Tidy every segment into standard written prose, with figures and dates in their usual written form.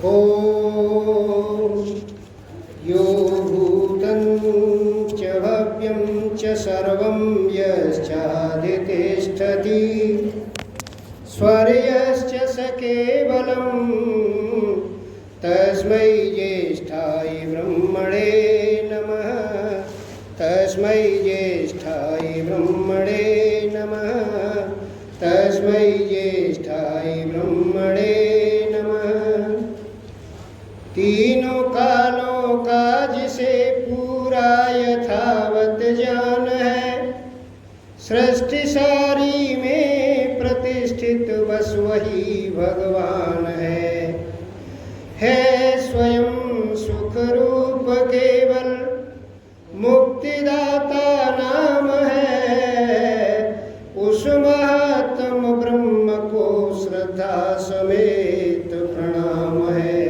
ॐ यो भूतं च भव्यं च सर्वं यश्चादितिष्ठति स्वर्यश्च स केवलं तस्मै ज्येष्ठाय ब्रह्मणे नमः। तस्मै ज्येष्ठाय ब्रह्मणे नमः। तस्मै ज्येष्ठाय ब्रह्मणे नमः। तीनों कालों का जिसे पूरा यथावत ज्ञान है, सृष्टि सारी में प्रतिष्ठित बस वही भगवान है स्वयं सुख रूप केवल मुक्तिदाता नाम है। उस महात्म ब्रह्म को श्रद्धा समेत प्रणाम है।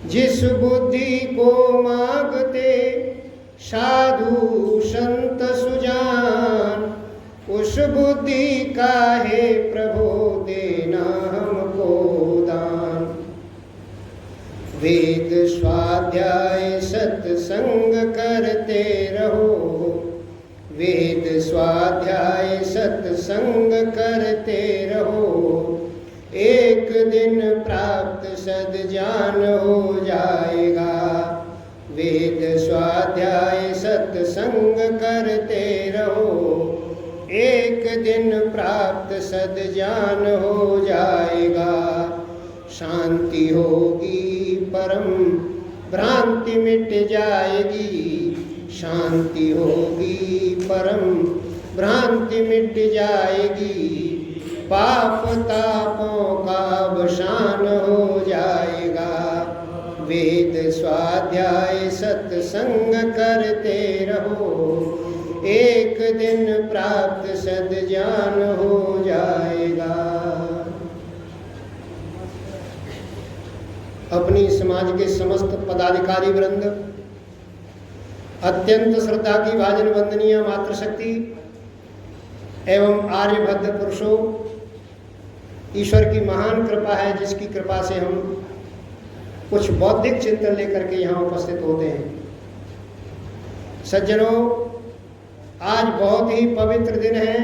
जिस बुद्धि को मांगते साधु संत सुजान, उस बुद्धि का है प्रभु देना हमको दान। वेद स्वाध्याय सत्संग करते रहो, वेद स्वाध्याय सत्संग करते रहो। एक दिन प्राप्त सद्ज्ञान हो जाएगा। वेद स्वाध्याय सत्संग करते रहो, एक दिन प्राप्त सद्ज्ञान हो जाएगा। शांति होगी परम भ्रांति मिट जाएगी। शांति होगी परम भ्रांति मिट जाएगी। पाप तापों का अवसान हो जाएगा। वेद स्वाध्याय सत्संग करते रहो, एक दिन प्राप्त सद्ज्ञान हो जाएगा। अपनी समाज के समस्त पदाधिकारी वृंद, अत्यंत श्रद्धा की भाजन वंदनीय मातृशक्ति एवं आर्यभद्र पुरुषों, ईश्वर की महान कृपा है जिसकी कृपा से हम कुछ बौद्धिक चिंतन लेकर के यहाँ उपस्थित होते हैं। सज्जनों, आज बहुत ही पवित्र दिन है।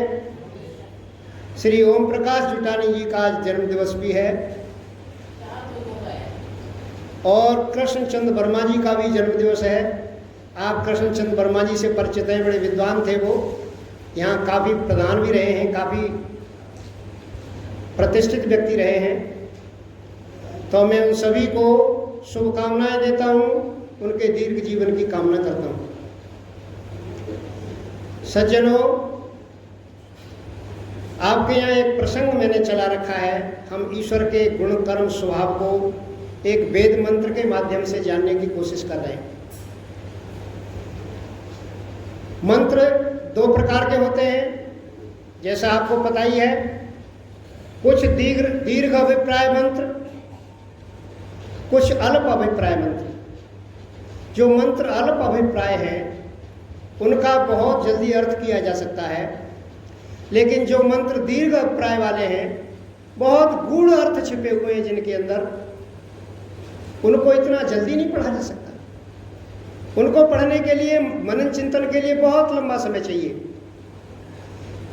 श्री ओम प्रकाश जुटानी जी का आज जन्म दिवस भी है और कृष्णचंद्र वर्मा जी का भी जन्म दिवस है। आप कृष्णचंद्र वर्मा जी से परिचित हैं, बड़े विद्वान थे वो, यहाँ काफ़ी प्रधान भी रहे हैं, काफ़ी प्रतिष्ठित व्यक्ति रहे हैं। तो मैं उन सभी को शुभकामनाएं देता हूँ, उनके दीर्घ जीवन की कामना करता हूँ। सज्जनों, आपके यहाँ एक प्रसंग मैंने चला रखा है। हम ईश्वर के गुण कर्म स्वभाव को एक वेद मंत्र के माध्यम से जानने की कोशिश कर रहे हैं। मंत्र दो प्रकार के होते हैं, जैसा आपको पता ही है। कुछ दीर्घ अभिप्राय मंत्र, कुछ अल्प अभिप्राय मंत्र। जो मंत्र अल्प अभिप्राय हैं उनका बहुत जल्दी अर्थ किया जा सकता है, लेकिन जो मंत्र दीर्घ अभिप्राय वाले हैं, बहुत गूढ़ अर्थ छिपे हुए हैं जिनके अंदर, उनको इतना जल्दी नहीं पढ़ा जा सकता। उनको पढ़ने के लिए, मनन चिंतन के लिए बहुत लंबा समय चाहिए।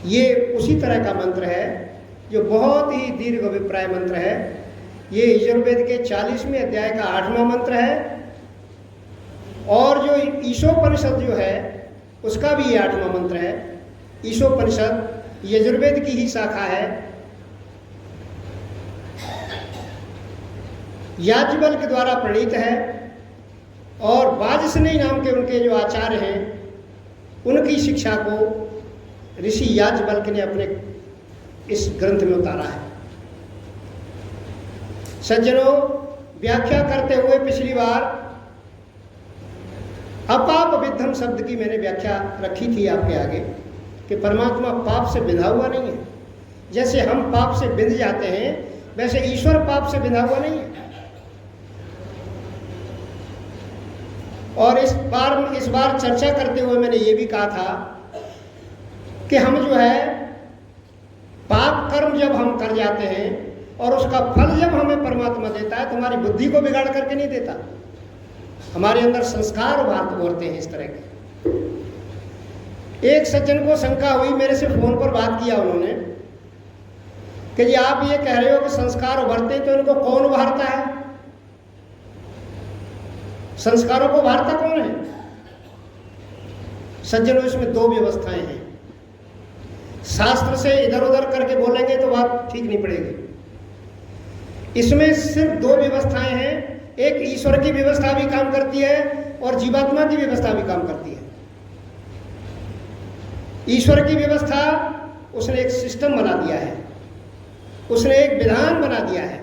ये उसी तरह का मंत्र है जो बहुत ही दीर्घ अभिप्राय मंत्र है। ये यजुर्वेद के 40वें अध्याय का 8वां मंत्र है और जो ईशोपनिषद जो है उसका भी ये 8वां मंत्र है। ईशोपनिषद यजुर्वेद की ही शाखा है। याज्ञवल्क्य द्वारा प्रणीत है और वाजस्नेयी नाम के उनके जो आचार्य हैं उनकी शिक्षा को ऋषि याज्ञवल्क्य ने अपने इस ग्रंथ में उतारा है। सज्जनों, व्याख्या करते हुए पिछली बार अपाप विद्धम शब्द की मैंने व्याख्या रखी थी आपके आगे कि परमात्मा पाप से बिंधा हुआ नहीं है। जैसे हम पाप से बिंध जाते हैं, वैसे ईश्वर पाप से बिंधा हुआ नहीं है। और इस बार चर्चा करते हुए मैंने ये भी कहा था कि हम जो है पाप कर्म जब हम कर जाते हैं और उसका फल जब हमें परमात्मा देता है तो हमारी बुद्धि को बिगाड़ करके नहीं देता, हमारे अंदर संस्कार उभरते हैं इस तरह के। एक सज्जन को शंका हुई, मेरे से फोन पर बात किया उन्होंने कि जी आप ये कह रहे हो कि संस्कार उभरते हैं, तो इनको कौन उभारता है? संस्कारों को उभारता कौन है? सज्जनों, इसमें दो व्यवस्थाएं हैं। शास्त्र से इधर उधर करके बोलेंगे तो बात ठीक नहीं पड़ेगी। इसमें सिर्फ दो व्यवस्थाएं हैं, एक ईश्वर की व्यवस्था भी काम करती है और जीवात्मा की व्यवस्था भी काम करती है। ईश्वर की व्यवस्था, उसने एक सिस्टम बना दिया है, उसने एक विधान बना दिया है,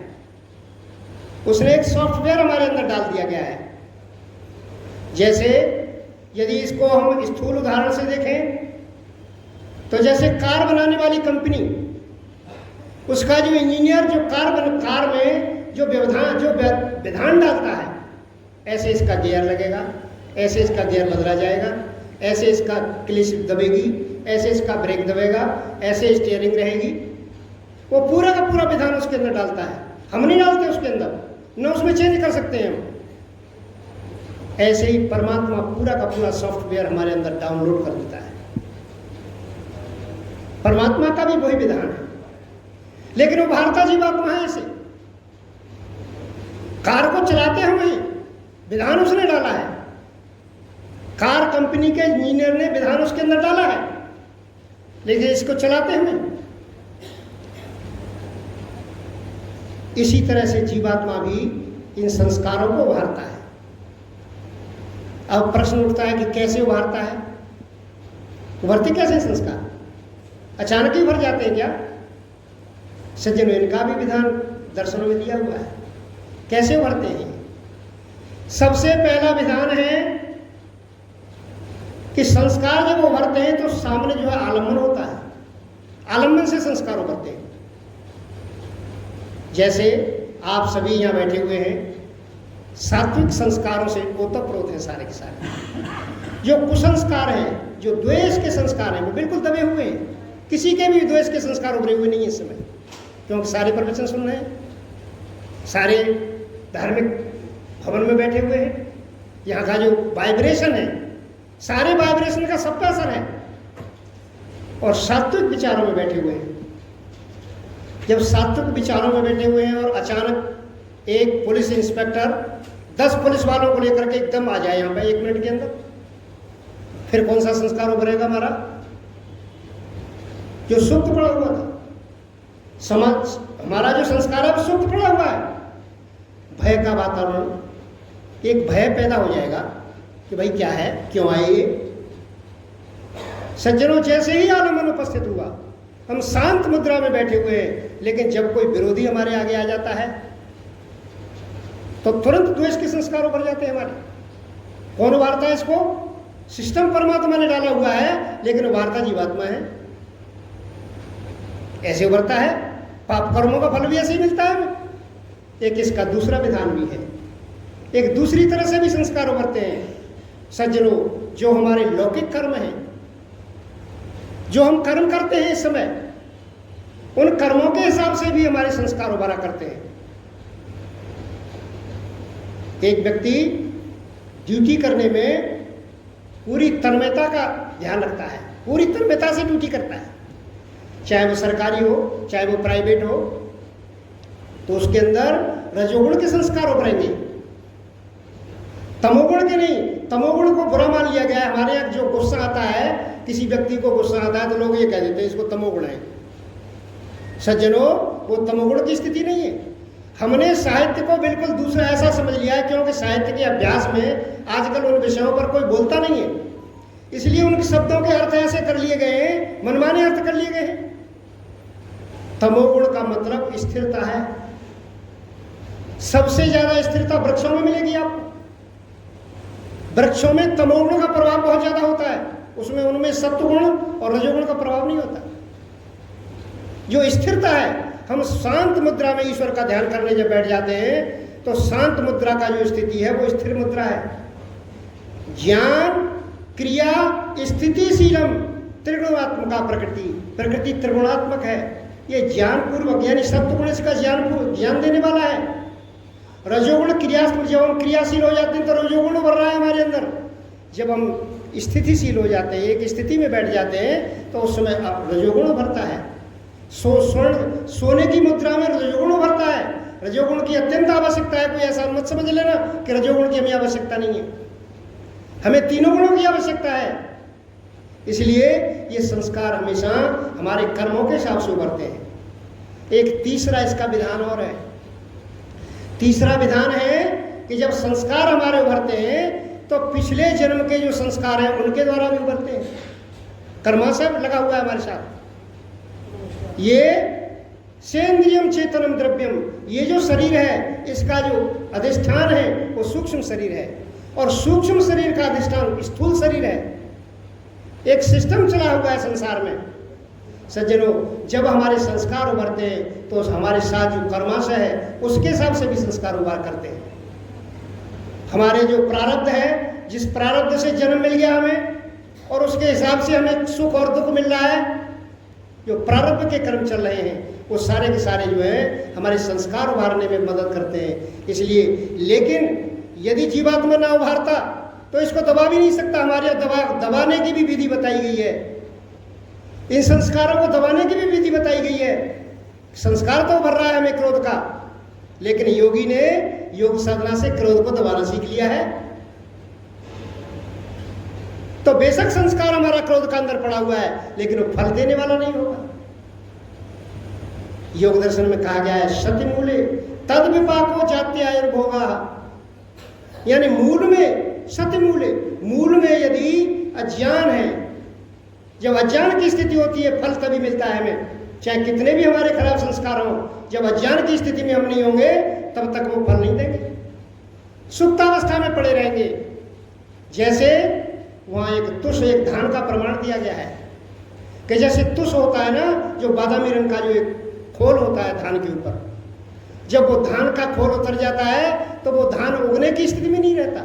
उसने एक सॉफ्टवेयर हमारे अंदर डाल दिया गया है। जैसे यदि इसको हम स्थूल उदाहरण से देखें तो जैसे कार बनाने वाली कंपनी, उसका जो इंजीनियर जो कार में जो विधान डालता है, ऐसे इसका गियर लगेगा, ऐसे इसका गियर बदला जाएगा, ऐसे इसका क्लिच दबेगी, ऐसे इसका ब्रेक दबेगा, ऐसे स्टीयरिंग रहेगी, वो पूरा का पूरा विधान उसके अंदर डालता है। हम नहीं डालते उसके अंदर, न उसमें चेंज कर सकते हैं हम। ऐसे ही परमात्मा पूरा का पूरा सॉफ्टवेयर हमारे अंदर डाउनलोड कर देता है। परमात्मा का भी वही विधान है, लेकिन वो भारता जीवात्मा है। ऐसे कार को चलाते हैं वही, विधान उसने डाला है। कार कंपनी के इंजीनियर ने विधान उसके अंदर डाला है, लेकिन इसको चलाते हैं। इसी तरह से जीवात्मा भी इन संस्कारों को उभारता है। अब प्रश्न उठता है कि कैसे उभारता है? उभरते कैसे संस्कार? अचानक ही उभर जाते हैं क्या? सज्जनों, इनका भी विधान दर्शनों में दिया हुआ है। कैसे उभरते हैं? सबसे पहला विधान है कि संस्कार जब उभरते हैं तो सामने जो है आलम्बन होता है, आलम्बन से संस्कार उभरते हैं। जैसे आप सभी यहाँ बैठे हुए हैं, सात्विक संस्कारों से ओतप्रोत हैं सारे के सारे। जो कुसंस्कार हैं, जो द्वेष के संस्कार हैं, वो बिल्कुल दबे हुए हैं। किसी के भी द्वेष के संस्कार उभरे हुए नहीं है इस समय, क्योंकि सारे प्रवचन सुन रहे हैं, सारे धार्मिक भवन में बैठे हुए हैं। यहाँ का जो वाइब्रेशन है, सारे वाइब्रेशन का सबका असर है, और सात्विक विचारों में बैठे हुए हैं। जब सात्विक विचारों में बैठे हुए हैं और अचानक एक पुलिस इंस्पेक्टर 10 पुलिस वालों को लेकर के एकदम आ जाए यहाँ पे 1 मिनट के अंदर, फिर कौन सा संस्कार उभरेगा? हमारा जो सुप्त पड़ा हुआ था, समाज हमारा जो संस्कार है वो सुप्त पड़ा हुआ है। भय का वातावरण, एक भय पैदा हो जाएगा कि भाई क्या है, क्यों आए ये। सज्जनों, जैसे ही आलम्बन उपस्थित हुआ, हम शांत मुद्रा में बैठे हुए हैं, लेकिन जब कोई विरोधी हमारे आगे आ जाता है तो तुरंत द्वेष के संस्कार उभर जाते हैं हमारे। कौन उभारता है इसको? सिस्टम परमात्मा ने डाला हुआ है, लेकिन उभारता जीवात्मा है। ऐसे उभरता है। पाप कर्मों का फल भी ऐसे ही मिलता है हमें। एक इसका दूसरा विधान भी है, एक दूसरी तरह से भी संस्कार उभरते हैं। सज्जनों, जो हमारे लौकिक कर्म हैं, जो हम कर्म करते हैं इस समय, उन कर्मों के हिसाब से भी हमारे संस्कार उभरा करते हैं। एक व्यक्ति ड्यूटी करने में पूरी तन्मयता का ध्यान रखता है, पूरी तन्मयता से ड्यूटी करता है, चाहे वो सरकारी हो चाहे वो प्राइवेट हो, तो उसके अंदर रजोगुण के संस्कार उभरेंगे, तमोगुण के नहीं। तमोगुण को बुरा मान लिया गया है। हमारे यहाँ जो गुस्सा आता है, किसी व्यक्ति को गुस्सा आता है तो लोग ये कह देते हैं इसको तमोगुण है। सज्जनों, वो तमोगुण की स्थिति नहीं है। हमने साहित्य को बिल्कुल दूसरा ऐसा समझ लिया है, क्योंकि साहित्य के अभ्यास में आजकल उन विषयों पर कोई बोलता नहीं है, इसलिए उनके शब्दों के अर्थ ऐसे कर लिए गए हैं, मनमाने अर्थ कर लिए गए हैं। तमोगुण का मतलब स्थिरता है। सबसे ज्यादा स्थिरता वृक्षों में मिलेगी आपको। वृक्षों में तमोगुण का प्रभाव बहुत ज्यादा होता है, उसमें उनमें सत्वगुण और रजोगुण का प्रभाव नहीं होता। जो स्थिरता है, हम शांत मुद्रा में ईश्वर का ध्यान करने जब बैठ जाते हैं तो शांत मुद्रा का जो स्थिति है वो स्थिर मुद्रा है। ज्ञान क्रिया स्थितिशीलम त्रिगुणात्मका प्रकृति, प्रकृति त्रिगुणात्मक है। ये ज्ञानपूर्वक, यानी सत्वगुण इसका ज्ञान देने वाला है। रजोगुण जब हम क्रियाशील हो जाते हैं तो रजोगुण उभर रहा है हमारे अंदर। जब हम स्थितिशील हो जाते हैं, एक स्थिति में बैठ जाते हैं, तो उस समय रजोगुण उभरता है। सोने की मुद्रा में रजोगुण उभरता है। रजोगुण की अत्यंत आवश्यकता है। कोई ऐसा मत समझ लेना कि रजोगुण की हमें आवश्यकता नहीं है। हमें तीनों गुणों की आवश्यकता है। इसलिए ये संस्कार हमेशा हमारे कर्मों के हिसाब से उभरते हैं। एक तीसरा इसका विधान और है। तीसरा विधान है कि जब संस्कार हमारे उभरते हैं तो पिछले जन्म के जो संस्कार हैं उनके द्वारा भी उभरते हैं। कर्माशय लगा हुआ है हमारे साथ। ये सेंद्रियम चेतनम द्रव्यम, ये जो शरीर है इसका जो अधिष्ठान है वो सूक्ष्म शरीर है, और सूक्ष्म शरीर का अधिष्ठान स्थूल शरीर है। एक सिस्टम चला हुआ है संसार में। सज्जनों, जब हमारे संस्कार उभरते हैं तो हमारे साथ जो कर्माशय है उसके हिसाब से भी संस्कार उभार करते हैं। हमारे जो प्रारब्ध है, जिस प्रारब्ध से जन्म मिल गया हमें, और उसके हिसाब से हमें सुख और दुख मिल रहा है, जो प्रारब्ध के कर्म चल रहे हैं वो सारे के सारे जो है हमारे संस्कार उभारने में मदद करते हैं। इसलिए, लेकिन यदि जीवात्मा ना उभारता तो इसको दबा भी नहीं सकता। हमारे दबाने की भी विधि बताई गई है। इन संस्कारों को दबाने की भी विधि बताई गई है। संस्कार तो उभर रहा है हमें क्रोध का, लेकिन योगी ने योग साधना से क्रोध को दबाना सीख लिया है। तो बेशक संस्कार हमारा क्रोध का अंदर पड़ा हुआ है, लेकिन वो फल देने वाला नहीं होगा। योग दर्शन में कहा गया है, सति मूले तद विपाको जात्य आयुर्भोगा, यानी मूल में, सति मूले, मूल में यदि अज्ञान है, जब अज्ञान की स्थिति होती है फल तभी मिलता है हमें। चाहे कितने भी हमारे खराब संस्कार हों, जब अज्ञान की स्थिति में हम नहीं होंगे तब तक वो फल नहीं देंगे, सुप्तावस्था में पड़े रहेंगे। जैसे वहाँ एक धान का प्रमाण दिया गया है कि जैसे तुष होता है ना, जो बादामी रंग का जो एक खोल होता है धान के ऊपर, जब वो धान का खोल उतर जाता है तो वो धान उगने की स्थिति में नहीं रहता।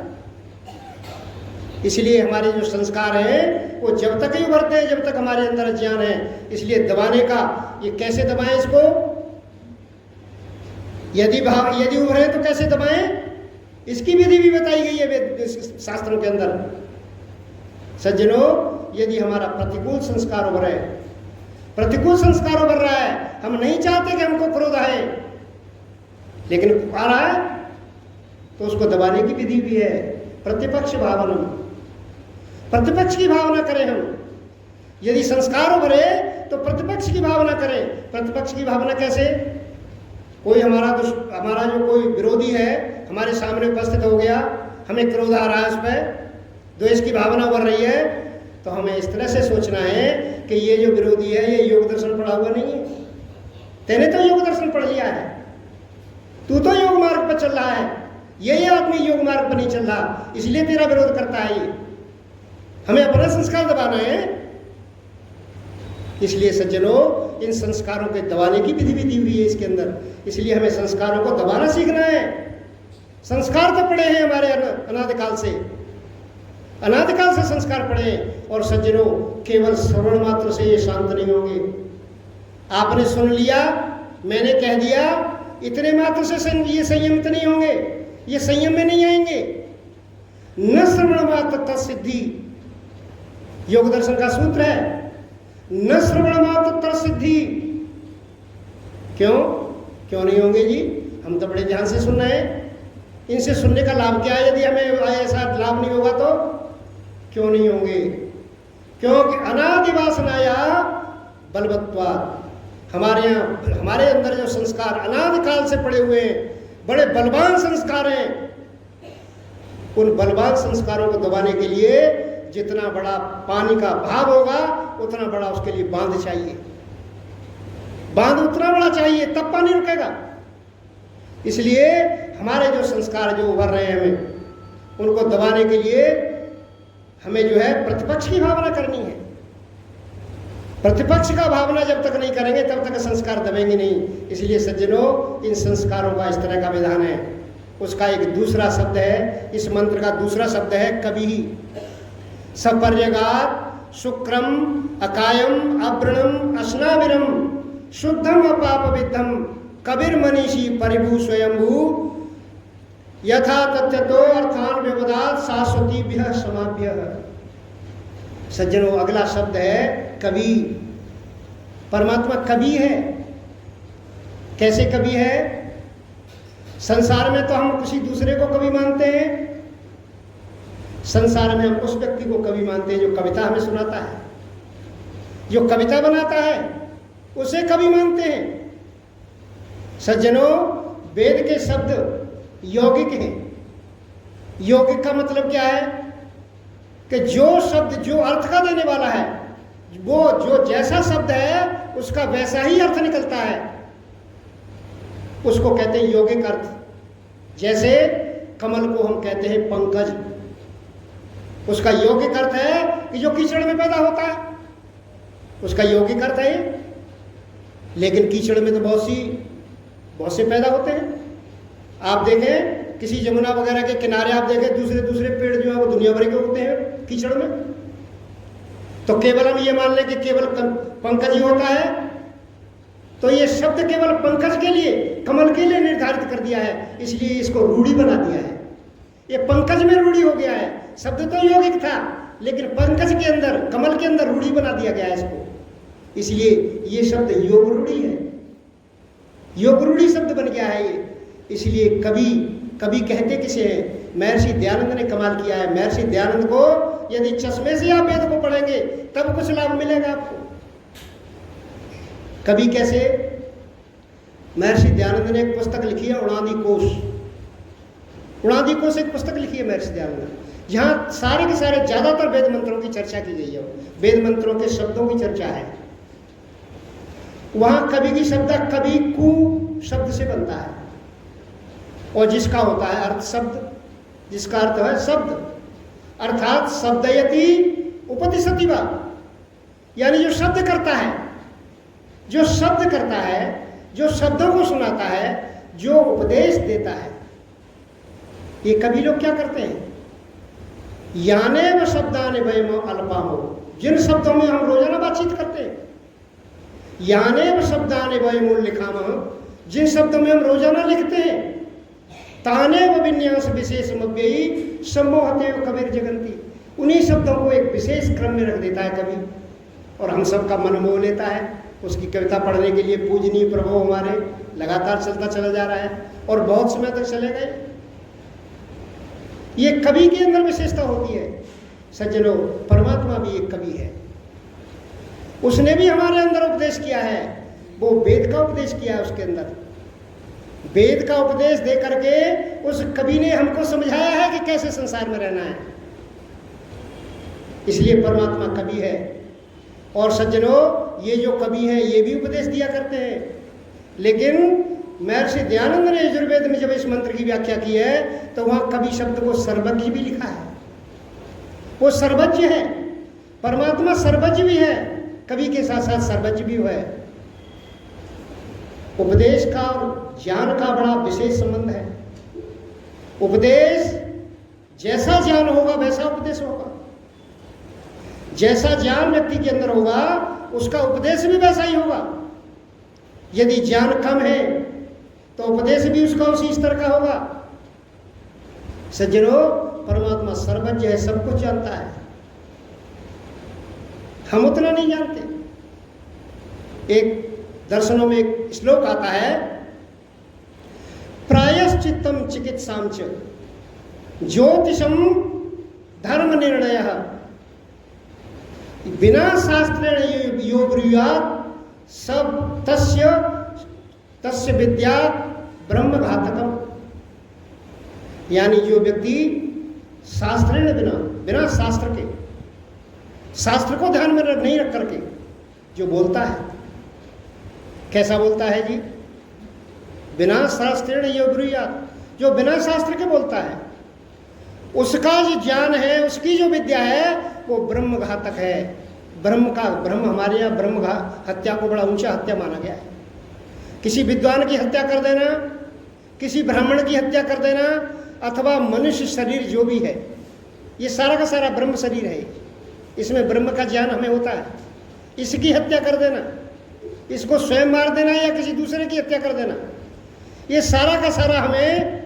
इसलिए हमारे जो संस्कार हैं वो जब तक ही उभरते हैं जब तक हमारे अंदर अज्ञान है। इसलिए दबाने का, ये कैसे दबाएं इसको, यदि उभरे तो कैसे दबाएं, इसकी विधि भी बताई गई है शास्त्रों के अंदर। सज्जनों, यदि हमारा प्रतिकूल संस्कार उभर है, प्रतिकूल संस्कार उभर रहा है, हम नहीं चाहते कि हमको क्रोध आए, लेकिन आ रहा है, तो उसको दबाने की विधि भी है। प्रतिपक्ष भावना, प्रतिपक्ष की भावना करें हम। यदि संस्कार उभरे तो प्रतिपक्ष की भावना करें। प्रतिपक्ष की भावना कैसे, कोई हमारा जो कोई विरोधी है हमारे सामने उपस्थित हो गया, हमें क्रोध आ रहा है, उस पर द्वेष की भावना उभर रही है, तो हमें इस तरह से सोचना है कि ये जो विरोधी है ये योग दर्शन पढ़ा हुआ नहीं है। तेने तो योग दर्शन पढ़ लिया है, तू तो योग मार्ग पर चल रहा है, ये आदमी योग मार्ग पर नहीं चल रहा, इसलिए तेरा विरोध करता है। ये हमें अपना संस्कार दबाना है। इसलिए सज्जनों, इन संस्कारों के दबाने की विधि भी दी हुई है इसके अंदर। इसलिए हमें संस्कारों को दबाना सीखना है। संस्कार तो पड़े हैं हमारे अनादिकाल से, अनादिकाल से संस्कार पड़े हैं। और सज्जनों, केवल श्रवण मात्र से ये शांत नहीं होंगे। आपने सुन लिया, मैंने कह दिया, इतने मात्र से ये संयमित नहीं होंगे, ये संयम में नहीं आएंगे। न श्रवण मात्र तत्सिद्धि, योग दर्शन का सूत्र है, न श्रवण मात्र तत्सिद्धि। क्यों नहीं होंगे जी? हम तो बड़े ध्यान से सुन रहे हैं, इनसे सुनने का लाभ क्या है? यदि हमें ऐसा लाभ नहीं होगा तो क्यों नहीं होंगे? क्योंकि अनादि वासनाया बलवत्वात्, हमारे अंदर जो संस्कार अनादिकाल से पड़े हुए हैं, बड़े बलवान संस्कार हैं। उन बलवान संस्कारों को दबाने के लिए जितना बड़ा पानी का भाव होगा उतना बड़ा उसके लिए बांध चाहिए, बांध उतना बड़ा चाहिए, तब पानी रुकेगा। इसलिए हमारे जो संस्कार जो उभर रहे हैं, हमें उनको दबाने के लिए हमें जो है प्रतिपक्ष की भावना करनी है। प्रतिपक्ष का भावना जब तक नहीं करेंगे तब तक संस्कार दबेंगे नहीं। इसलिए सज्जनों, इन संस्कारों का इस तरह का विधान है। उसका एक दूसरा शब्द है, इस मंत्र का दूसरा शब्द है कभी। सपर्यगात शुक्रम अकायम अव्रणम अश्नाविरम शुद्धम अपाप विद्धम कबीर मनीषी परिभू स्वयंभू यथा तथ्यतो अर्थान व्यवदात शाश्वती भ्य समाभ्य। सज्जनों, अगला शब्द है कवि। परमात्मा कवि है। कैसे कवि है? संसार में तो हम किसी दूसरे को कवि मानते हैं। संसार में हम उस व्यक्ति को कवि मानते हैं जो कविता हमें सुनाता है, जो कविता बनाता है, उसे कवि मानते हैं। सज्जनों, वेद के शब्द यौगिक हैं। यौगिक का मतलब क्या है कि जो शब्द जो अर्थ का देने वाला है, वो जो जैसा शब्द है उसका वैसा ही अर्थ निकलता है, उसको कहते हैं यौगिक अर्थ। जैसे कमल को हम कहते हैं पंकज, उसका यौगिक अर्थ है कि जो कीचड़ में पैदा होता है, उसका यौगिक अर्थ है। लेकिन कीचड़ में तो बहुत से पैदा होते हैं। आप देखें किसी जमुना वगैरह के किनारे, आप देखें दूसरे पेड़ जो है वो दुनिया भर के होते हैं कीचड़ में। तो केवल हम ये मान लें कि केवल पंकज ही होता है, तो ये शब्द केवल पंकज के लिए, कमल के लिए निर्धारित कर दिया है, इसलिए इसको रूढ़ी बना दिया है। ये पंकज में रूढ़ी हो गया है। शब्द तो यौगिक था, लेकिन पंकज के अंदर, कमल के अंदर रूढ़ी बना दिया गया है इसको, इसलिए ये शब्द योग रूढ़ी है। योग रूढ़ी शब्द बन गया है ये। इसलिए कवि कहते किसे हैं? महर्षि दयानंद ने कमाल किया है। महर्षि दयानंद को यदि चश्मे से आप वेद को पढ़ेंगे तब कुछ लाभ मिलेगा आपको। कवि कैसे? महर्षि दयानंद ने एक पुस्तक लिखी है, उणादि कोश। उणादि कोश एक पुस्तक लिखी है महर्षि दयानंद ने, जहाँ सारे के सारे ज्यादातर वेद मंत्रों की चर्चा की गई है। वेद मंत्रों के शब्दों की चर्चा है। वहां कवि की शब्द कवि कु शब्द से बनता है, और जिसका होता है अर्थ शब्द, जिसका अर्थ है शब्द, अर्थात शब्दयति उपदिशति वा, यानी जो शब्द करता है, जो शब्द करता है, जो शब्दों को सुनाता है, जो उपदेश देता है। ये कवि लोग क्या करते हैं? याने व शब्दाने वयम अल्पाहो, जिन शब्दों में हम रोजाना बातचीत करते हैं, याने व शब्दाने वयम लिखामः, जिन शब्दों में हम रोजाना लिखते हैं, ताने व विन्यास विशेष मव्ययी सम्मोहते कबीर जगंती, उन्हीं शब्दों को एक विशेष क्रम में रख देता है कवि, और हम सबका मन मोह लेता है। उसकी कविता पढ़ने के लिए पूजनीय प्रभाव हमारे लगातार चलता चला जा रहा है, और बहुत समय तक चलेगा। ये कवि के अंदर विशेषता होती है। सज्जनों, परमात्मा भी एक कवि है। उसने भी हमारे अंदर उपदेश किया है, वो वेद का उपदेश किया है। उसके अंदर वेद का उपदेश दे करके उस कवि ने हमको समझाया है कि कैसे संसार में रहना है। इसलिए परमात्मा कवि है। और सज्जनों, ये जो कवि हैं ये भी उपदेश दिया करते हैं। लेकिन महर्षि दयानंद ने यजुर्वेद में जब इस मंत्र की व्याख्या की है तो वहां कवि शब्द को सर्वज्ञ भी लिखा है। वो सर्वज्ञ है, परमात्मा सर्वज्ञ भी है, कवि के साथ साथ सर्वज्ञ भी है। उपदेश का और ज्ञान का बड़ा विशेष संबंध है। उपदेश, जैसा ज्ञान होगा वैसा उपदेश होगा। जैसा ज्ञान व्यक्ति के अंदर होगा उसका उपदेश भी वैसा ही होगा। यदि ज्ञान कम है तो उपदेश भी उसका उसी स्तर का होगा। सज्जनों, परमात्मा सर्वज्ञ है, सब कुछ जानता है, हम उतना नहीं जानते। एक दर्शनों में एक श्लोक आता है, प्रायश्चित्तम चिकित्साम च ज्योतिषम धर्म निर्णय बिना शास्त्रेण यो ब्रूयात् सब तस्य विद्या ब्रह्म घातकम। यानी जो व्यक्ति शास्त्रेण बिना शास्त्र के, शास्त्र को ध्यान में नहीं रख करके जो बोलता है, कैसा बोलता है जी? बिना शास्त्रेण यो ब्रूयात्, जो बिना शास्त्र के बोलता है, उसका जो ज्ञान है, उसकी जो विद्या है, वो ब्रह्म घातक है। ब्रह्म हमारे यहाँ ब्रह्म हत्या को बड़ा ऊंचा हत्या माना गया है। किसी विद्वान की हत्या कर देना, किसी ब्राह्मण की हत्या कर देना, अथवा मनुष्य शरीर जो भी है, ये सारा का सारा ब्रह्म शरीर है। इसमें ब्रह्म का ज्ञान हमें होता है। इसकी हत्या कर देना, इसको स्वयं मार देना या किसी दूसरे की हत्या कर देना, ये सारा का सारा हमें,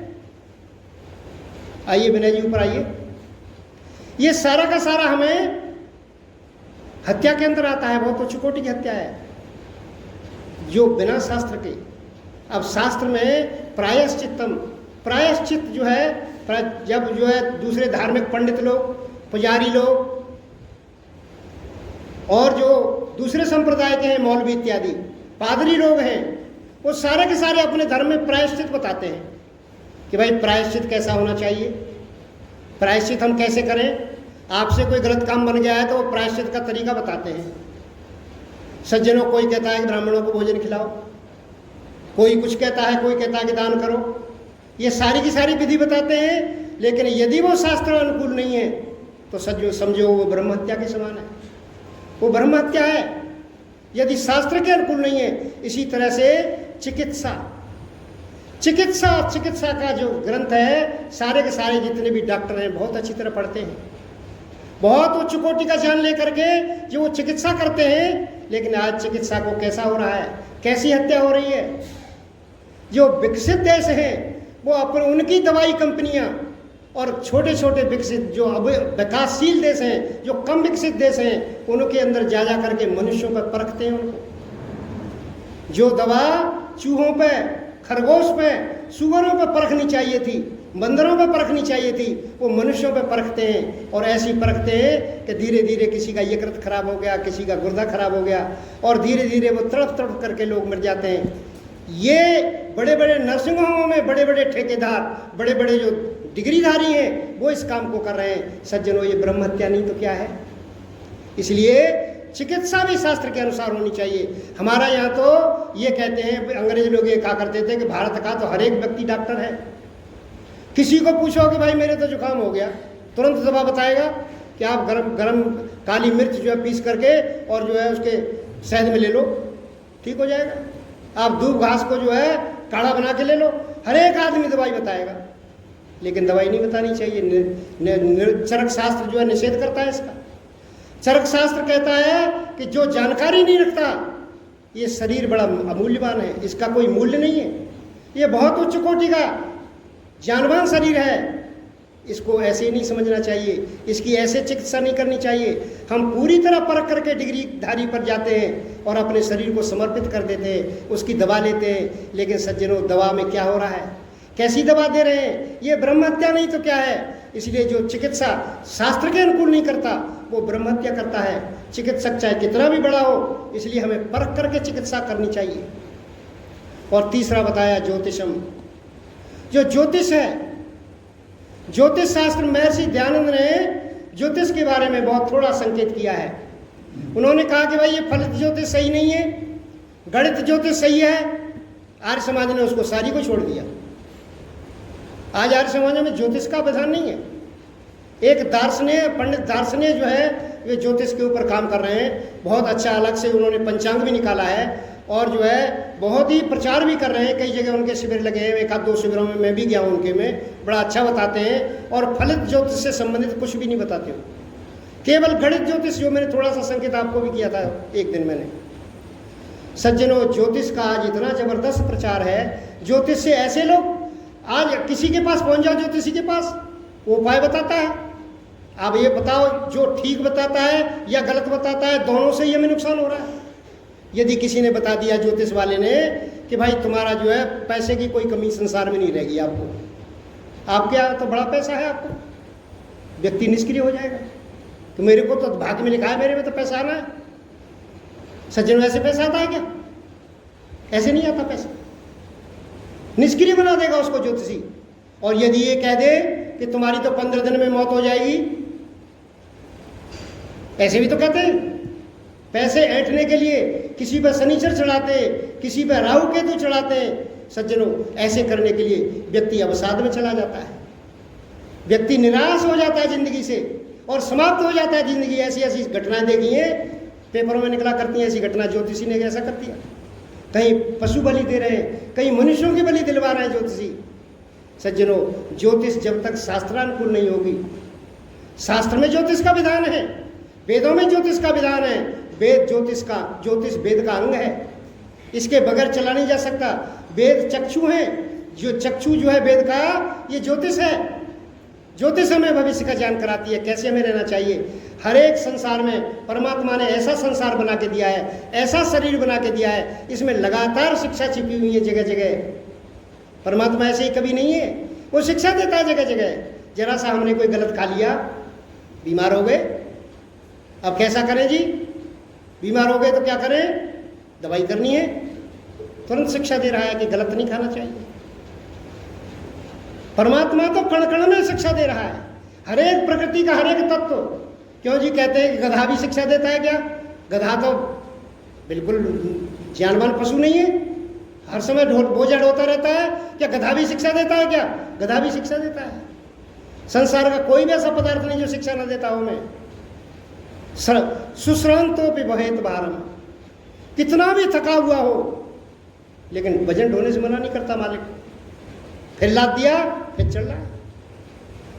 आइए विनय जी ऊपर आइए, ये सारा का सारा हमें हत्या के अंदर आता है। बहुत उच्च कोटि की हत्या है जो बिना शास्त्र के। अब शास्त्र में प्रायश्चित्तम, प्रायश्चित जो है, जब जो है दूसरे धार्मिक पंडित लोग, पुजारी लोग और जो दूसरे संप्रदाय के हैं, मौलवी इत्यादि पादरी लोग हैं, वो सारे के सारे अपने धर्म में प्रायश्चित बताते हैं कि भाई प्रायश्चित कैसा होना चाहिए, प्रायश्चित हम कैसे करें। आपसे कोई गलत काम बन गया है तो वो प्रायश्चित का तरीका बताते हैं। सज्जनों, कोई कहता है कि ब्राह्मणों को भोजन खिलाओ, कोई कुछ कहता है, कोई कहता है कि दान करो, ये सारी की सारी विधि बताते हैं। लेकिन यदि वो शास्त्र अनुकूल नहीं है तो सज्जो समझो वो ब्रह्म हत्या के समान है, वो ब्रह्म हत्या है यदि शास्त्र के अनुकूल नहीं है। इसी तरह से चिकित्सा, चिकित्सा चिकित्सा का जो ग्रंथ है, सारे के सारे जितने भी डॉक्टर हैं बहुत अच्छी तरह पढ़ते हैं, बहुत उच्च कोटि का ज्ञान लेकर के जो वो चिकित्सा करते हैं। लेकिन आज चिकित्सा को कैसा हो रहा है, कैसी हत्या हो रही है। जो विकसित देश हैं वो अपने उनकी दवाई कंपनियां, और छोटे छोटे विकसित जो अब विकासशील देश हैं, जो कम विकसित देश हैं, उनके अंदर जा जा करके मनुष्यों पर परखते हैं उनको। जो दवा चूहों पे, खरगोश पे, सुअरों पे परखनी चाहिए थी, बंदरों पे परखनी चाहिए थी, वो मनुष्यों पे परखते हैं। और ऐसी परखते हैं कि धीरे धीरे किसी का यकृत खराब हो गया, किसी का गुर्दा खराब हो गया, और धीरे धीरे वो तड़प तड़प करके लोग मर जाते हैं। ये बड़े बड़े नर्सिंग होमों में बड़े बड़े ठेकेदार, बड़े बड़े जो डिग्रीधारी हैं, वो इस काम को कर रहे हैं। सज्जनों, ये ब्रह्म हत्या नहीं तो क्या है। इसलिए चिकित्सा भी शास्त्र के अनुसार होनी चाहिए। हमारा यहाँ तो ये कहते हैं, अंग्रेज लोग ये कहा करते थे कि भारत का तो हर एक व्यक्ति डॉक्टर है। किसी को पूछो कि भाई मेरे तो जुकाम हो गया, तुरंत दवा बताएगा कि आप गरम गरम काली मिर्च जो है पीस करके और जो है उसके शहद में ले लो, ठीक हो जाएगा। आप दूब घास को जो है काढ़ा बना के ले लो, हर एक आदमी दवाई बताएगा। लेकिन दवाई नहीं बतानी चाहिए। चरक शास्त्र जो है निषेध करता है इसका। चरक शास्त्र कहता है कि जो जानकारी नहीं रखता, ये शरीर बड़ा अमूल्यवान है, इसका कोई मूल्य नहीं है, ये बहुत उच्च कोटि का ज्ञानवान शरीर है, इसको ऐसे ही नहीं समझना चाहिए, इसकी ऐसे चिकित्सा नहीं करनी चाहिए। हम पूरी तरह परख करके डिग्रीधारी पर जाते हैं और अपने शरीर को समर्पित कर देते हैं, उसकी दवा लेते हैं। लेकिन सज्जनों, दवा में क्या हो रहा है, कैसी दवा दे रहे हैं, ये ब्रह्म हत्या नहीं तो क्या है। इसलिए जो चिकित्सा शास्त्र के अनुकूल नहीं करता वो ब्रह्म हत्या करता है। चिकित्सक चाहे कितना भी बड़ा हो, इसलिए हमें परख करके चिकित्सा करनी चाहिए। और तीसरा बताया ज्योतिषम, जो ज्योतिष है, ज्योतिष शास्त्र, महर्षि दयानंद ने ज्योतिष के बारे में बहुत थोड़ा संकेत किया है। उन्होंने कहा कि भाई ये फलित ज्योतिष सही नहीं है, गणित ज्योतिष सही है। आर्य समाज ने उसको सारी को छोड़ दिया। आज आर्य समाज में ज्योतिष का विधान नहीं है। एक दार्शनिक, पंडित दार्शनिक जो है, वे ज्योतिष के ऊपर काम कर रहे हैं। बहुत अच्छा अलग से उन्होंने पंचांग भी निकाला है और जो है बहुत ही प्रचार भी कर रहे हैं। कई जगह उनके शिविर लगे हैं, एक आध दो शिविरों में मैं भी गया हूँ उनके में, बड़ा अच्छा बताते हैं। और फलित ज्योतिष से संबंधित कुछ भी नहीं बताते हो, केवल गणित ज्योतिष, जो मैंने थोड़ा सा संकेत आपको भी किया था एक दिन मैंने। सज्जनों, ज्योतिष का आज इतना जबरदस्त प्रचार है। ज्योतिष से ऐसे लोग, आज किसी के पास पहुंच जाओ ज्योतिषी के पास, वो उपाय बताता है। अब ये बताओ, जो ठीक बताता है या गलत बताता है, दोनों से ही हमें नुकसान हो रहा है। यदि किसी ने बता दिया ज्योतिष वाले ने कि भाई तुम्हारा जो है पैसे की कोई कमी संसार में नहीं रहेगी, आपके यहाँ तो बड़ा पैसा है, आपको, व्यक्ति निष्क्रिय हो जाएगा। तो मेरे को तो भाग्य में लिखा है, मेरे में तो पैसा आना है। सज्जन, वैसे पैसा आता है क्या? ऐसे नहीं आता पैसा, निष्क्रिय बना देगा उसको ज्योतिषी। और यदि ये कह दे कि तुम्हारी तो 15 दिन में मौत हो जाएगी, ऐसे भी तो कहते हैं। पैसे ऐंठने के लिए किसी पर शनिचर चढ़ाते, किसी पर राहु केतु चढ़ाते हैं। सज्जनों, ऐसे करने के लिए व्यक्ति अवसाद में चला जाता है, व्यक्ति निराश हो जाता है जिंदगी से और समाप्त हो जाता है जिंदगी। ऐसी ऐसी घटनाएं देखी हैं, पेपरों में निकला करती हैं ऐसी घटना, ज्योतिषी ने ऐसा कर दिया। कहीं पशु बलि दे रहे हैं, कहीं मनुष्यों की बलि दिलवा रहे हैं ज्योतिषी। सज्जनों, ज्योतिष जब तक शास्त्रानुकूल नहीं होगी, शास्त्र में ज्योतिष का विधान है, वेदों में ज्योतिष का विधान है, वेद ज्योतिष का, ज्योतिष वेद का अंग है। इसके बगैर चला नहीं जा सकता। वेद चक्षु हैं, जो चक्षु जो है वेद का, ये ज्योतिष है। ज्योतिष हमें भविष्य का ज्ञान कराती है, कैसे हमें रहना चाहिए। हर एक संसार में परमात्मा ने ऐसा संसार बना के दिया है, ऐसा शरीर बना के दिया है, इसमें लगातार शिक्षा छिपी हुई है जगह जगह। परमात्मा ऐसे ही कभी नहीं है, वो शिक्षा देता है जगह जगह। जरा सा हमने कोई गलत खा लिया, बीमार हो गए, अब कैसा करें जी? बीमार हो गए तो क्या करें? दवाई करनी है। तुरंत शिक्षा दे रहा है कि गलत नहीं खाना चाहिए। परमात्मा तो कण कण में शिक्षा दे रहा है, हर एक प्रकृति का हर एक तत्व। क्यों जी कहते हैं कि गधा भी शिक्षा देता है? क्या गधा तो बिल्कुल ज्ञानवान पशु नहीं है, हर समय बोझा ढोता रहता है। क्या गधा भी शिक्षा देता है? क्या गधा भी शिक्षा देता है? संसार का कोई भी ऐसा पदार्थ नहीं जो शिक्षा न देता हो। मैं सुश्रांतो भी बहेत भारम, कितना भी थका हुआ हो लेकिन वजन ढोने से मना नहीं करता मालिक। फिर लाद दिया, फिर चल रहा है।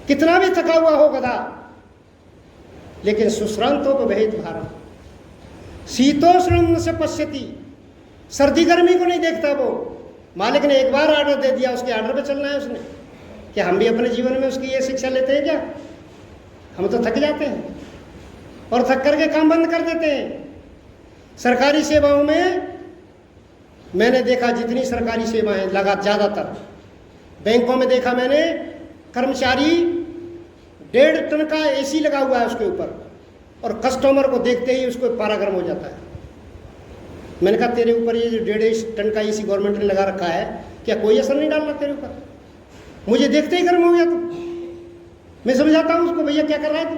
कितना भी थका हुआ हो गधा, लेकिन सुश्रांतो पे बहेत भारम। शीतोष्ण से पश्यति, सर्दी गर्मी को नहीं देखता वो। मालिक ने एक बार ऑर्डर दे दिया, उसके ऑर्डर पे चलना है उसने। क्या हम भी अपने जीवन में उसकी ये शिक्षा लेते हैं क्या? हम तो थक जाते हैं और थक करके काम बंद कर देते हैं। सरकारी सेवाओं में मैंने देखा, जितनी सरकारी सेवाएं लगा, ज़्यादातर बैंकों में देखा मैंने, कर्मचारी 1.5 टन का एसी लगा हुआ है उसके ऊपर, और कस्टमर को देखते ही उसको पारा गर्म हो जाता है। मैंने कहा तेरे ऊपर ये जो 1.5 टन का एसी गवर्नमेंट ने लगा रखा है, क्या कोई असर नहीं डाल रहा तेरे ऊपर? मुझे देखते ही गर्म हो गया। तो मैं समझाता हूँ उसको, भैया क्या कर रहा है तू?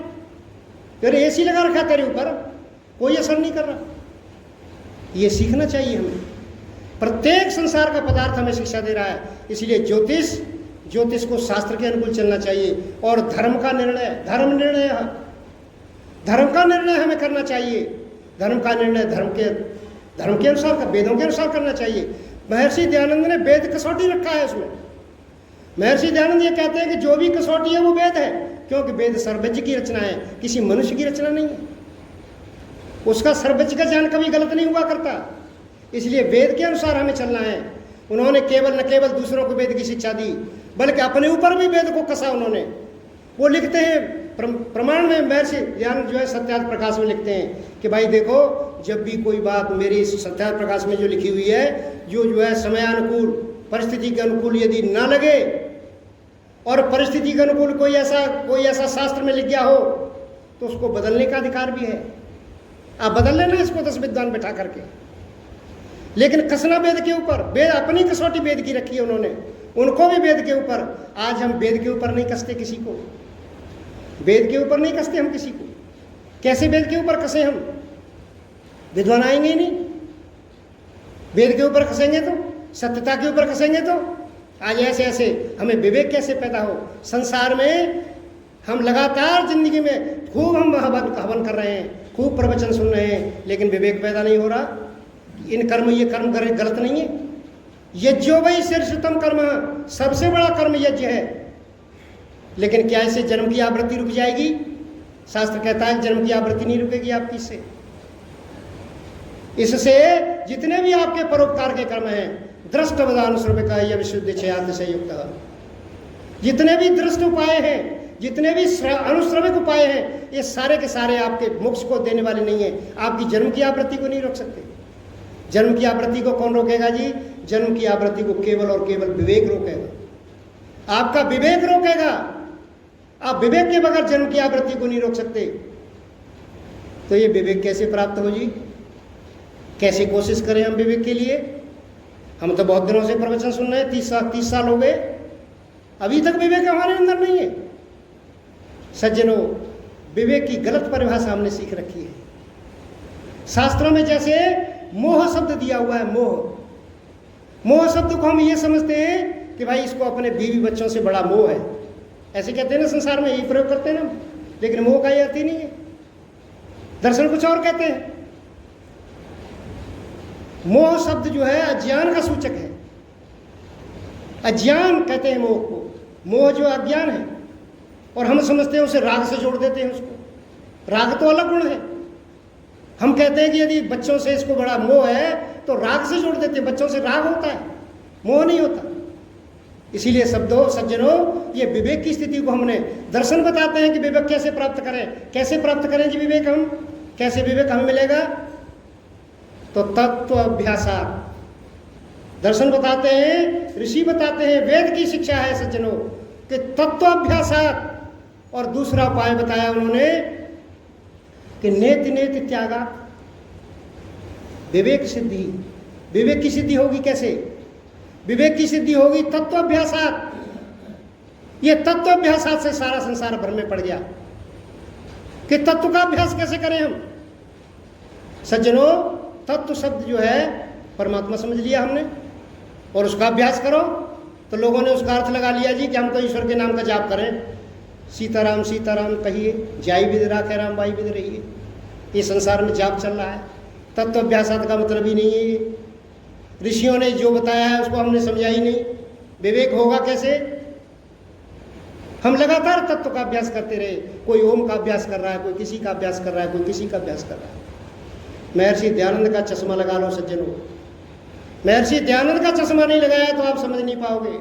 तेरे एसी लगा रखा है तेरे ऊपर, कोई असर नहीं कर रहा। ये सीखना चाहिए हमें। प्रत्येक संसार का पदार्थ हमें शिक्षा दे रहा है। इसलिए ज्योतिष को शास्त्र के अनुकूल चलना चाहिए। और धर्म का निर्णय हमें करना चाहिए। धर्म का निर्णय धर्म के अनुसार, वेदों के अनुसार करना चाहिए। महर्षि दयानंद ने वेद कसौटी रखा है उसमें। महर्षि दयानंद ये कहते हैं कि जो भी कसौटी है वो वेद है, क्योंकि वेद सर्वज्ञ की रचना है, किसी मनुष्य की रचना नहीं है। उसका सर्वज्ञ का ज्ञान कभी गलत नहीं हुआ करता। इसलिए वेद के अनुसार हमें चलना है। उन्होंने न केवल दूसरों को वेद की शिक्षा दी, बल्कि अपने ऊपर भी वेद को कसा उन्होंने। वो लिखते हैं प्रमाण में, महर्षि दयानंद जो है सत्यार्थ प्रकाश में लिखते हैं कि भाई देखो, जब भी कोई बात मेरी सत्यार्थ प्रकाश में जो लिखी हुई है, जो है समयानुकूल, परिस्थिति के अनुकूल यदि ना लगे, और परिस्थिति के अनुकूल कोई ऐसा शास्त्र में लिख गया हो, तो उसको बदलने का अधिकार भी है। आप बदल लेना इसको 10 विद्वान बैठा करके, लेकिन कसना वेद के ऊपर। वेद अपनी कसौटी वेद की रखी है उन्होंने, उनको भी वेद के ऊपर। आज हम वेद के ऊपर नहीं कसते किसी को, वेद के ऊपर नहीं कसते हम किसी को। कैसे वेद के ऊपर कसे हम? विद्वान आएंगे ही नहीं। वेद के ऊपर कसेंगे तो, सत्यता के ऊपर कसेंगे तो आज ऐसे हमें विवेक कैसे पैदा हो? संसार में हम लगातार जिंदगी में खूब हम हवन कर रहे हैं, खूब प्रवचन सुन रहे हैं, लेकिन विवेक पैदा नहीं हो रहा। ये कर्म गलत नहीं है। यज्ञो वही शीर्षतम कर्म, सबसे बड़ा कर्म यज्ञ है। लेकिन क्या इससे जन्म की आवृत्ति रुक जाएगी? शास्त्र कहता है जन्म की आवृत्ति नहीं रुकेगी आपकी इससे जितने भी आपके परोपकार के कर्म हैं, दृष्ट वदानुश्रव का यह विशुद्ध छयात से युक्त, जितने भी दृष्ट उपाय हैं, जितने भी अनुश्रविक उपाय हैं, ये सारे के सारे आपके मोक्ष को देने वाले नहीं है। आपकी जन्म की आवृत्ति को नहीं रोक सकते। जन्म की आवृत्ति को कौन रोकेगा जी? जन्म की आवृत्ति को केवल और केवल विवेक रोकेगा। आपका विवेक रोकेगा। आप विवेक के बगैर जन्म की आवृत्ति को नहीं रोक सकते। तो ये विवेक कैसे प्राप्त हो जी? कैसे कोशिश करें हम विवेक के लिए? हम तो बहुत दिनों से प्रवचन सुन रहे हैं, 30 साल हो गए, अभी तक विवेक हमारे अंदर नहीं है। सज्जनों, विवेक की गलत परिभाषा हमने सीख रखी है। शास्त्रों में जैसे मोह शब्द दिया हुआ है, मोह शब्द को हम ये समझते हैं कि भाई इसको अपने बीवी बच्चों से बड़ा मोह है, ऐसे कहते हैं ना, संसार में यही प्रयोग करते हैं ना। लेकिन मोह का ये अर्थ ही नहीं है। दर्शन कुछ और कहते हैं। मोह शब्द जो है अज्ञान का सूचक है। अज्ञान कहते हैं मोह को। मोह जो अज्ञान है, और हम समझते हैं उसे राग से जोड़ देते हैं उसको। राग तो अलग गुण है, हम कहते हैं कि यदि बच्चों से इसको बड़ा मोह है तो राग से जोड़ देते हैं। बच्चों से राग होता है, मोह नहीं होता। इसीलिए शब्दों सज्जनों, ये विवेक की स्थिति को हमने दर्शन बताते हैं कि विवेक कैसे प्राप्त करें। कैसे प्राप्त करें जी विवेक? हम कैसे विवेक हमें मिलेगा? तो तत्व अभ्यासात। दर्शन बताते हैं, ऋषि बताते हैं, वेद की शिक्षा है सज्जनों कि तत्वाभ्यासात। और दूसरा उपाय बताया उन्होंने कि नेति नेति त्यागात, विवेक सिद्धि। विवेक की सिद्धि होगी कैसे? विवेक की सिद्धि होगी तत्वाभ्यासात। ये तत्वाभ्यासात से सारा संसार भ्रम में पड़ गया कि तत्व का अभ्यास कैसे करें हम। सज्जनों, तत्व शब्द जो है परमात्मा समझ लिया हमने और उसका अभ्यास करो। तो लोगों ने उसका अर्थ लगा लिया जी कि हम तो ईश्वर के नाम का जाप करें, सीताराम सीताराम कहिए, जाई विद राखे राम बाई विद रहिए। ये संसार में जाप चल रहा है। तत्व अभ्यासात का मतलब ही नहीं है ये। ऋषियों ने जो बताया है उसको हमने समझा ही नहीं। विवेक होगा कैसे? हम लगातार तत्व का अभ्यास करते रहे। कोई ओम का अभ्यास कर रहा है, कोई किसी का अभ्यास कर रहा है, कोई किसी का अभ्यास कर रहा है। महर्षि दयानंद का चश्मा लगा लो सज्जनों। महर्षि दयानंद का चश्मा नहीं लगाया तो आप समझ नहीं पाओगे।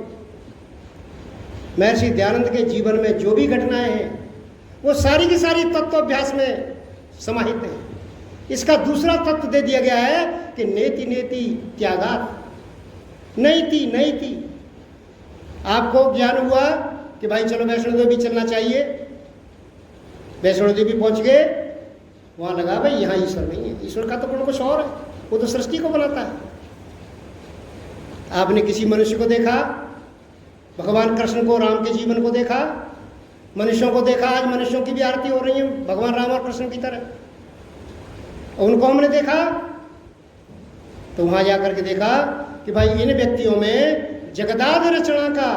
महर्षि दयानंद के जीवन में जो भी घटनाएं हैं वो सारी की सारी तत्वाभ्यास में समाहित है। इसका दूसरा तत्व दे दिया गया है कि नेति नेति त्यागात। नैति नैति। आपको ज्ञान हुआ कि भाई चलो वैष्णो देवी चलना चाहिए। वैष्णो देवी पहुंच गए, वहां लगा भाई यहाँ ईश्वर नहीं है। ईश्वर का तो गुण कुछ और है, वो तो सृष्टि को बनाता है। आपने किसी मनुष्य को देखा, भगवान कृष्ण को, राम के जीवन को देखा, मनुष्यों को देखा। आज मनुष्यों की भी आरती हो रही है भगवान राम और कृष्ण की तरह। उनको हमने देखा तो वहां जाकर के देखा कि भाई इन व्यक्तियों में जगदाद रचना का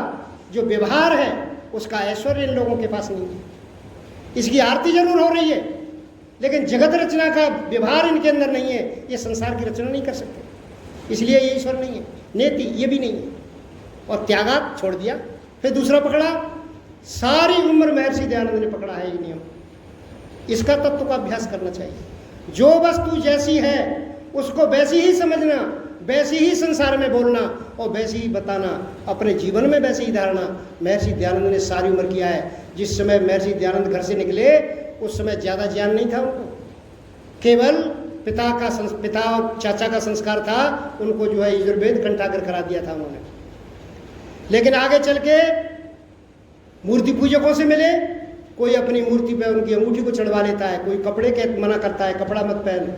जो व्यवहार है उसका ऐश्वर्य इन लोगों के पास नहीं है। इसकी आरती जरूर हो रही है लेकिन जगत रचना का व्यवहार इनके अंदर नहीं है। ये संसार की रचना नहीं कर सकते, इसलिए ये ईश्वर नहीं है। नेति ये भी नहीं है। और त्यागात छोड़ दिया। फिर दूसरा पकड़ा, सारी उम्र महर्षि दयानंद ने पकड़ा है ये नियम। इसका तत्व का अभ्यास करना चाहिए। जो वस्तु जैसी है उसको वैसी ही समझना, वैसी ही संसार में बोलना और वैसी ही बताना, अपने जीवन में वैसी ही धारणा। महर्षि दयानंद ने सारी उम्र किया है। जिस समय महर्षि दयानंद घर से निकले उस समय ज़्यादा ज्ञान नहीं था उनको, केवल पिता और चाचा का संस्कार था। उनको जो है यजुर्वेद कंठागर करा दिया था उन्होंने। लेकिन आगे चल के मूर्ति पूजकों से मिले, कोई अपनी मूर्ति पे उनकी अंगूठी को चढ़वा लेता है, कोई कपड़े के मना करता है, कपड़ा मत पहन।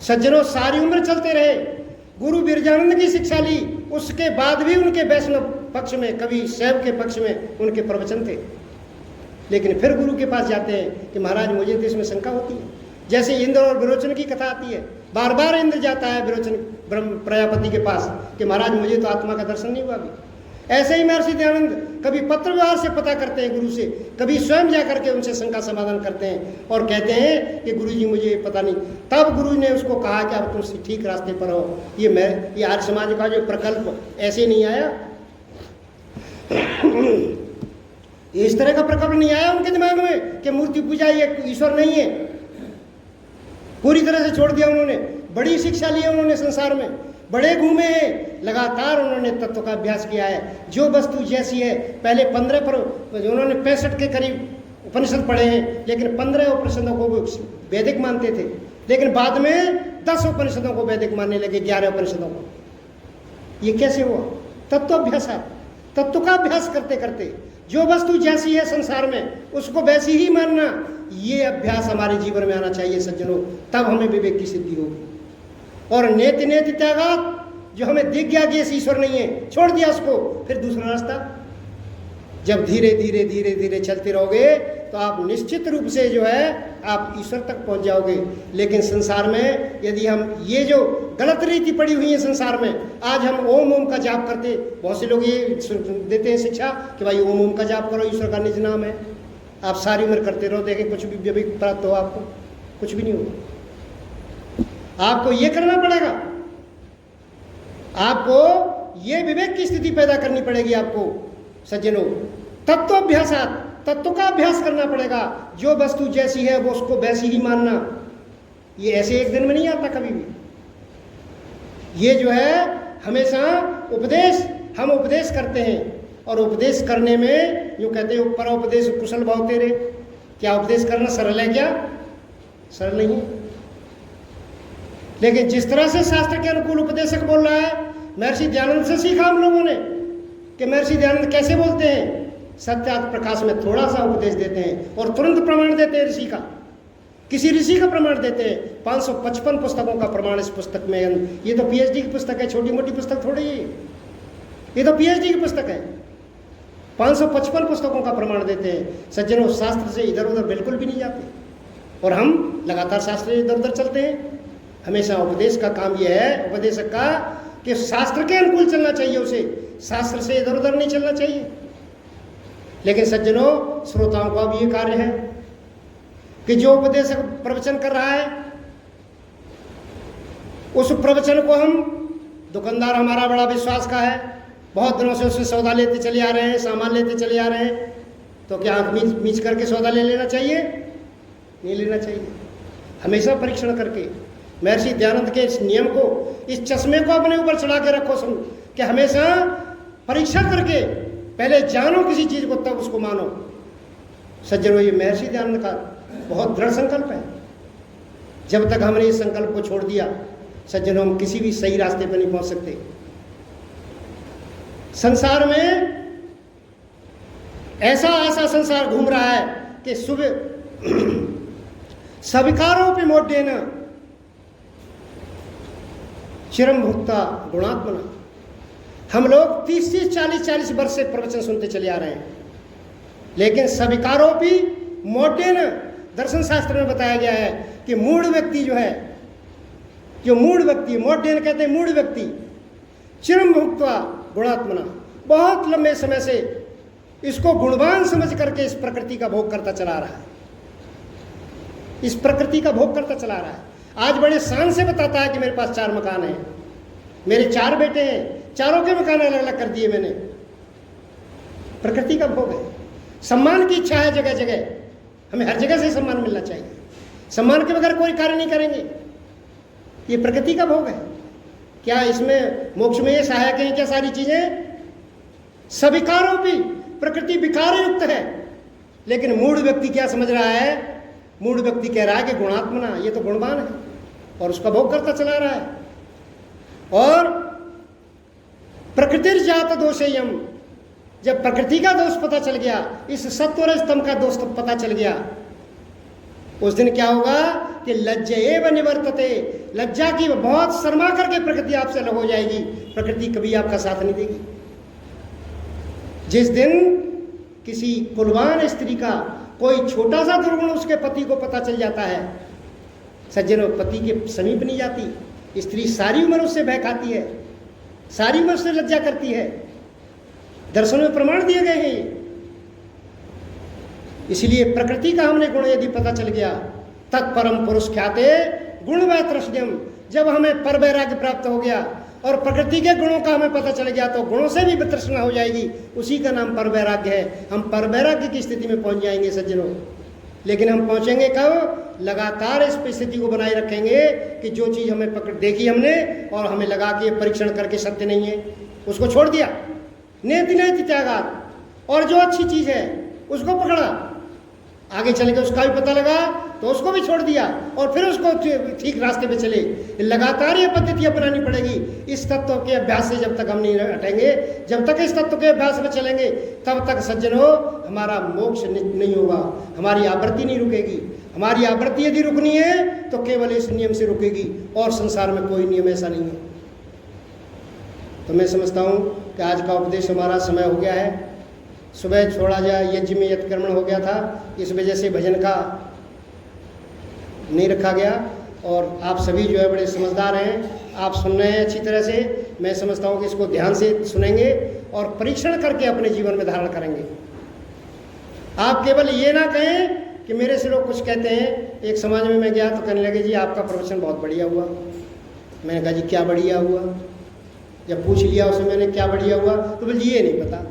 सज्जनों, सारी उम्र चलते रहे, गुरु बिरजानंद की शिक्षा ली, उसके बाद भी उनके वैष्णव पक्ष में, कभी शैव के पक्ष में उनके प्रवचन थे। लेकिन फिर गुरु के पास जाते हैं कि महाराज मुझे तो इसमें शंका होती है। जैसे इंद्र और विरोचन की कथा आती है, बार बार इंद्र जाता है विरोचन ब्रह्म प्रजापति के पास कि महाराज मुझे तो आत्मा का दर्शन नहीं हुआ अभी। ऐसे ही महर्षि दयानंद कभी पत्र व्यवहार से पता करते हैं गुरु से, कभी स्वयं जाकर के उनसे शंका समाधान करते हैं और कहते हैं कि गुरु जी मुझे पता नहीं। तब गुरु ने उसको कहा कि अब तुम ठीक रास्ते पर हो। ये आर्य समाज का जो प्रकल्प ऐसे नहीं आया, इस तरह का प्रकल्प नहीं आया उनके दिमाग में कि मूर्ति पूजा ये ईश्वर नहीं है। पूरी तरह से छोड़ दिया उन्होंने। बड़ी शिक्षा ली है उन्होंने संसार में, बड़े घूमे हैं, लगातार उन्होंने तत्व का अभ्यास किया है। जो वस्तु जैसी है, पहले 15 पर उन्होंने 65 के करीब उपनिषद पढ़े हैं, लेकिन 15 उपनिषदों को वैदिक मानते थे। लेकिन बाद में 10 उपनिषदों को वैदिक मानने लगे, 11 उपनिषदों को। ये कैसे हुआ? तत्वाभ्यास। तत्व का अभ्यास करते करते जो वस्तु जैसी है संसार में उसको वैसी ही मानना, ये अभ्यास हमारे जीवन में आना चाहिए सज्जनों, तब हमें विवेक की सिद्धि होगी। और नेति नेति त्यागात, जो हमें दिख गया कि ईश्वर नहीं है, छोड़ दिया उसको। फिर दूसरा रास्ता, जब धीरे धीरे धीरे धीरे चलते रहोगे तो आप निश्चित रूप से जो है आप ईश्वर तक पहुंच जाओगे। लेकिन संसार में यदि हम ये जो गलत रीति पड़ी हुई है संसार में, आज हम ओम ओम का जाप करते, बहुत से लोग ये देते हैं शिक्षा कि भाई ओम ओम का जाप करो, ईश्वर का निज नाम है। आप सारी उम्र करते रहो, देखें कुछ भी विवेक प्राप्त हो आपको? कुछ भी नहीं होगा। आपको ये करना पड़ेगा, आपको ये विवेक की स्थिति पैदा करनी पड़ेगी आपको सज्जनों। तत्वाभ्यासात, तत्व का अभ्यास करना पड़ेगा। जो वस्तु जैसी है वो उसको वैसी ही मानना, ये ऐसे एक दिन में नहीं आता कभी भी। ये जो है हमेशा उपदेश, हम उपदेश करते हैं और उपदेश करने में यूँ कहते हैं पर उपदेश कुशल भाव तेरे। क्या उपदेश करना सरल है? क्या सरल नहीं है। लेकिन जिस तरह से शास्त्र के अनुकूल उपदेशक बोल रहा है, महर्षि दयानंद से सीखा हम लोगों ने कि महर्षि दयानंद कैसे बोलते हैं। सत्यार्थ प्रकाश में थोड़ा सा उपदेश देते हैं और तुरंत प्रमाण देते हैं ऋषि का, किसी ऋषि का प्रमाण देते हैं। 555 पुस्तकों का प्रमाण इस पुस्तक में। ये तो पीएचडी की पुस्तक है, छोटी मोटी पुस्तक थोड़ी है, ये तो पीएचडी की पुस्तक है। 555 पुस्तकों का प्रमाण देते हैं। सज्जनों, शास्त्र से इधर उधर बिल्कुल भी नहीं जाते और हम लगातार शास्त्र इधर उधर चलते हैं। हमेशा उपदेश का काम यह है, उपदेशक का, कि शास्त्र के अनुकूल चलना चाहिए उसे, शास्त्र से इधर उधर नहीं चलना चाहिए। लेकिन सज्जनों, श्रोताओं का भी ये कार्य है कि जो उपदेशक प्रवचन कर रहा है उस प्रवचन को हम, दुकानदार हमारा बड़ा विश्वास का है, बहुत दिनों से उससे सौदा लेते चले आ रहे हैं, सामान लेते चले आ रहे हैं, तो क्या आंख मीच करके सौदा ले लेना चाहिए? नहीं लेना चाहिए। हमेशा परीक्षण करके, महर्षि दयानंद के इस नियम को, इस चश्मे को अपने ऊपर चढ़ा के रखो सुन, कि हमेशा परीक्षा करके पहले जानो किसी चीज को तब उसको मानो। सज्जनों, ये महर्षि दयानंद का बहुत दृढ़ संकल्प है। जब तक हमने इस संकल्प को छोड़ दिया सज्जनों, हम किसी भी सही रास्ते पर नहीं पहुंच सकते। संसार में ऐसा संसार घूम रहा है कि सविकारों पे मोडेन चिरम भुक्ता गुणात्मना। हम लोग 30-40 वर्ष से प्रवचन सुनते चले आ रहे हैं, लेकिन सविकारों भी मोडेन, दर्शन शास्त्र में बताया गया है कि मूढ़ व्यक्ति जो है, जो मूढ़ व्यक्ति, मोडेन कहते हैं मूढ़ व्यक्ति, चिरम भुक्ता गुणात्मना, बहुत लंबे समय से इसको गुणवान समझ करके इस प्रकृति का भोग करता चला रहा है, इस प्रकृति का भोग करता चला रहा है। आज बड़े शान से बताता है कि मेरे पास 4 मकान हैं, मेरे 4 बेटे हैं, चारों के मकान अलग अलग कर दिए मैंने। प्रकृति का भोग है। सम्मान की इच्छा है जगह जगह, हमें हर जगह से सम्मान मिलना चाहिए, सम्मान के बगैर कोई कार्य नहीं करेंगे, ये प्रकृति का भोग है। क्या इसमें मोक्ष में ये सहायक हैं क्या सारी चीजें? सविकारों की प्रकृति विकार युक्त है। लेकिन मूढ़ व्यक्ति क्या समझ रहा है? मूढ़ व्यक्ति कह रहा है कि गुणात्मना, ये तो गुणवान है और उसका भोग करता चला रहा है। और प्रकृति जात दोषयम, जब प्रकृति का दोष पता चल गया, इस सत्व और स्तंभ का दोष पता चल गया, उस दिन क्या होगा कि लज्जएव निवर्तते, लज्जा की बहुत शर्मा करके प्रकृति आपसे अलग हो जाएगी, प्रकृति कभी आपका साथ नहीं देगी। जिस दिन किसी कुलवान स्त्री का कोई छोटा सा दुर्गुण उसके पति को पता चल जाता है, सज्जनों, पति के समीप नहीं जाती स्त्री, सारी उम्र उससे भय खाती है, सारी उम्र उससे लज्जा करती है। दर्शन में प्रमाण दिए गए हैं ये। इसलिए प्रकृति का हमने गुण यदि पता चल गया, तत्परम पुरुष ख्याते गुण वैतृष्ण्यम, जब हमें पर वैराग्य प्राप्त हो गया और प्रकृति के गुणों का हमें पता चल गया तो गुणों से भी वितृष्णा हो जाएगी, उसी का नाम पर वैराग्य है। हम पर वैराग्य की स्थिति में पहुंच जाएंगे सज्जनों। लेकिन हम पहुंचेंगे कब? लगातार इस स्थिति को बनाए रखेंगे कि जो चीज़ हमें पकड़ देखी हमने और हमें लगा के परीक्षण करके सत्य नहीं है, उसको छोड़ दिया, नेति नेति त्यागात, और जो अच्छी चीज़ है उसको पकड़ा, आगे चल के उसका भी पता लगा तो उसको भी छोड़ दिया और फिर उसको ठीक रास्ते पे चले। लगातार ये पद्धति अपनानी पड़ेगी। इस तत्व के अभ्यास से जब तक हम नहीं हटेंगे, जब तक इस तत्व के अभ्यास में चलेंगे, तब तक सज्जनों हमारा मोक्ष नहीं होगा, हमारी आवृत्ति नहीं रुकेगी। हमारी आवृत्ति यदि रुकनी है तो केवल इस नियम से रुकेगी, और संसार में कोई नियम ऐसा नहीं है। तो मैं समझता हूँ कि आज का उपदेश हमारा समय हो गया है। सुबह छोड़ा जाए यज्ञ में यत्कर्मण हो गया था, इस वजह से भजन का नहीं रखा गया, और आप सभी जो है बड़े समझदार हैं, आप सुन रहे हैं अच्छी तरह से। मैं समझता हूँ कि इसको ध्यान से सुनेंगे और परीक्षण करके अपने जीवन में धारण करेंगे। आप केवल ये ना कहें कि मेरे से लोग कुछ कहते हैं। एक समाज में मैं गया तो कहने लगे जी आपका प्रवचन बहुत बढ़िया हुआ। मैंने कहा जी क्या बढ़िया हुआ? जब पूछ लिया उससे मैंने क्या बढ़िया हुआ, तो बोले जी ये नहीं पता।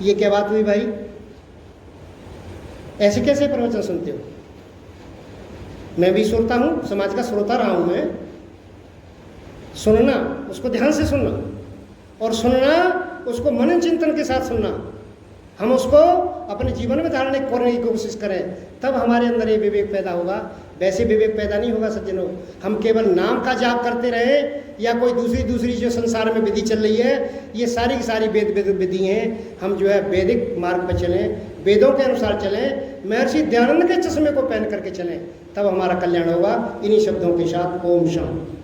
ये क्या बात हुई भाई? ऐसे कैसे प्रवचन सुनते हो? मैं भी सुनता हूँ, समाज का श्रोता रहा हूँ मैं। सुनना, उसको ध्यान से सुनना, और सुनना उसको मनन चिंतन के साथ सुनना। हम उसको अपने जीवन में धारण करने की कोशिश करें, तब हमारे अंदर ये विवेक पैदा होगा। वैसे विवेक पैदा नहीं होगा सज्जनों। हम केवल नाम का जाप करते रहे, या कोई दूसरी जो संसार में विधि चल रही है, ये सारी की सारी वेद विधि हैं। हम जो है वैदिक मार्ग पर चलें, वेदों के अनुसार चलें, महर्षि दयानंद के चश्मे को पहन करके चलें, तब हमारा कल्याण होगा। इन्हीं शब्दों के साथ ओम शांति।